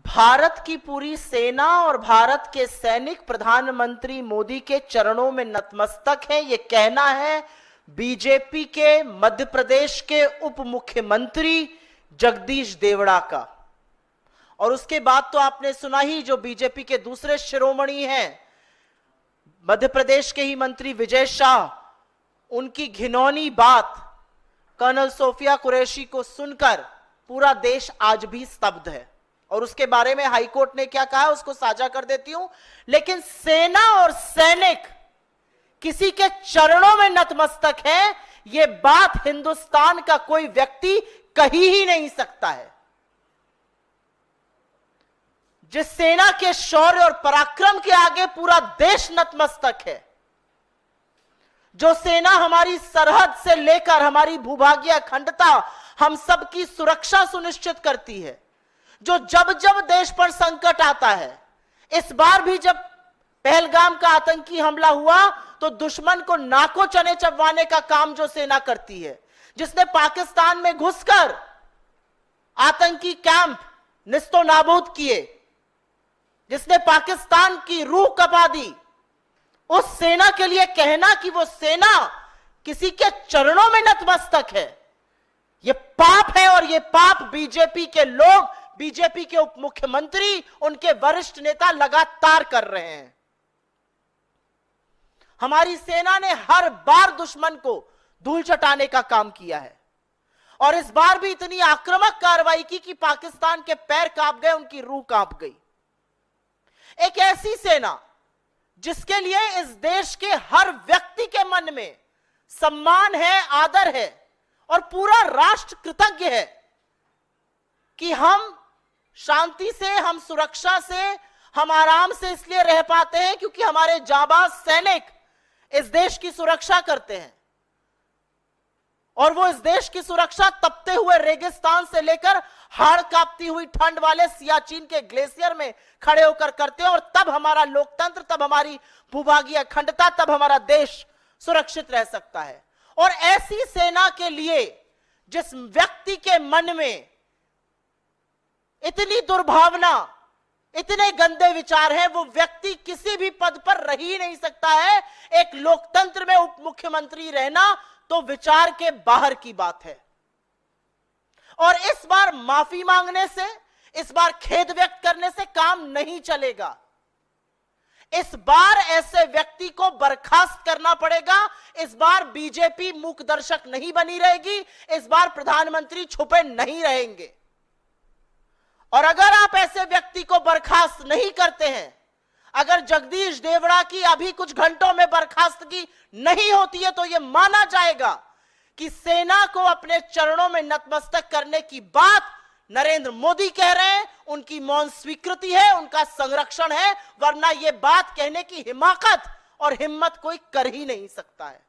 भारत की पूरी सेना और भारत के सैनिक प्रधानमंत्री मोदी के चरणों में नतमस्तक हैं। यह कहना है बीजेपी के मध्य प्रदेश के उप मुख्यमंत्री जगदीश देवड़ा का। और उसके बाद तो आपने सुना ही, जो बीजेपी के दूसरे शिरोमणि हैं, मध्य प्रदेश के ही मंत्री विजय शाह, उनकी घिनौनी बात कर्नल सोफिया कुरैशी को सुनकर पूरा देश आज भी स्तब्ध है। और उसके बारे में हाईकोर्ट ने क्या कहा है उसको साझा कर देती हूं। लेकिन सेना और सैनिक किसी के चरणों में नतमस्तक है, यह बात हिंदुस्तान का कोई व्यक्ति कही ही नहीं सकता है। जिस सेना के शौर्य और पराक्रम के आगे पूरा देश नतमस्तक है, जो सेना हमारी सरहद से लेकर हमारी भूभागीय अखंडता, हम सबकी सुरक्षा सुनिश्चित करती है, जो जब जब देश पर संकट आता है, इस बार भी जब पहलगाम का आतंकी हमला हुआ तो दुश्मन को नाको चने चबवाने का काम जो सेना करती है, जिसने पाकिस्तान में घुसकर आतंकी कैंप निस्तो नाबूद किए, जिसने पाकिस्तान की रूह कपा दी, उस सेना के लिए कहना कि वो सेना किसी के चरणों में नतमस्तक है, यह पाप है। और यह पाप बीजेपी के लोग, बीजेपी के उप मुख्यमंत्री, उनके वरिष्ठ नेता लगातार कर रहे हैं। हमारी सेना ने हर बार दुश्मन को धूल चटाने का काम किया है और इस बार भी इतनी आक्रामक कार्रवाई की कि पाकिस्तान के पैर कांप गए, उनकी रूह कांप गई। एक ऐसी सेना जिसके लिए इस देश के हर व्यक्ति के मन में सम्मान है, आदर है और पूरा राष्ट्र कृतज्ञ है कि हम शांति से, हम सुरक्षा से, हम आराम से इसलिए रह पाते हैं क्योंकि हमारे जाबाज सैनिक इस देश की सुरक्षा करते हैं। और वो इस देश की सुरक्षा तपते हुए रेगिस्तान से लेकर हाड़ कांपती हुई ठंड वाले सियाचिन के ग्लेशियर में खड़े होकर करते हैं। और तब हमारा लोकतंत्र, तब हमारी भूभागीय अखंडता, तब हमारा देश सुरक्षित रह सकता है। और ऐसी सेना के लिए जिस व्यक्ति के मन में इतनी दुर्भावना, इतने गंदे विचार हैं, वो व्यक्ति किसी भी पद पर रह ही नहीं सकता है। एक लोकतंत्र में उप मुख्यमंत्री रहना तो विचार के बाहर की बात है। और इस बार माफी मांगने से, इस बार खेद व्यक्त करने से काम नहीं चलेगा। इस बार ऐसे व्यक्ति को बर्खास्त करना पड़ेगा। इस बार बीजेपी मूक दर्शक नहीं बनी रहेगी। इस बार प्रधानमंत्री छुपे नहीं रहेंगे। और अगर आप ऐसे व्यक्ति को बर्खास्त नहीं करते हैं, अगर जगदीश देवड़ा की अभी कुछ घंटों में बर्खास्तगी नहीं होती है, तो यह माना जाएगा कि सेना को अपने चरणों में नतमस्तक करने की बात नरेंद्र मोदी कह रहे हैं, उनकी मौन स्वीकृति है, उनका संरक्षण है, वरना यह बात कहने की हिमाकत और हिम्मत कोई कर ही नहीं सकता है।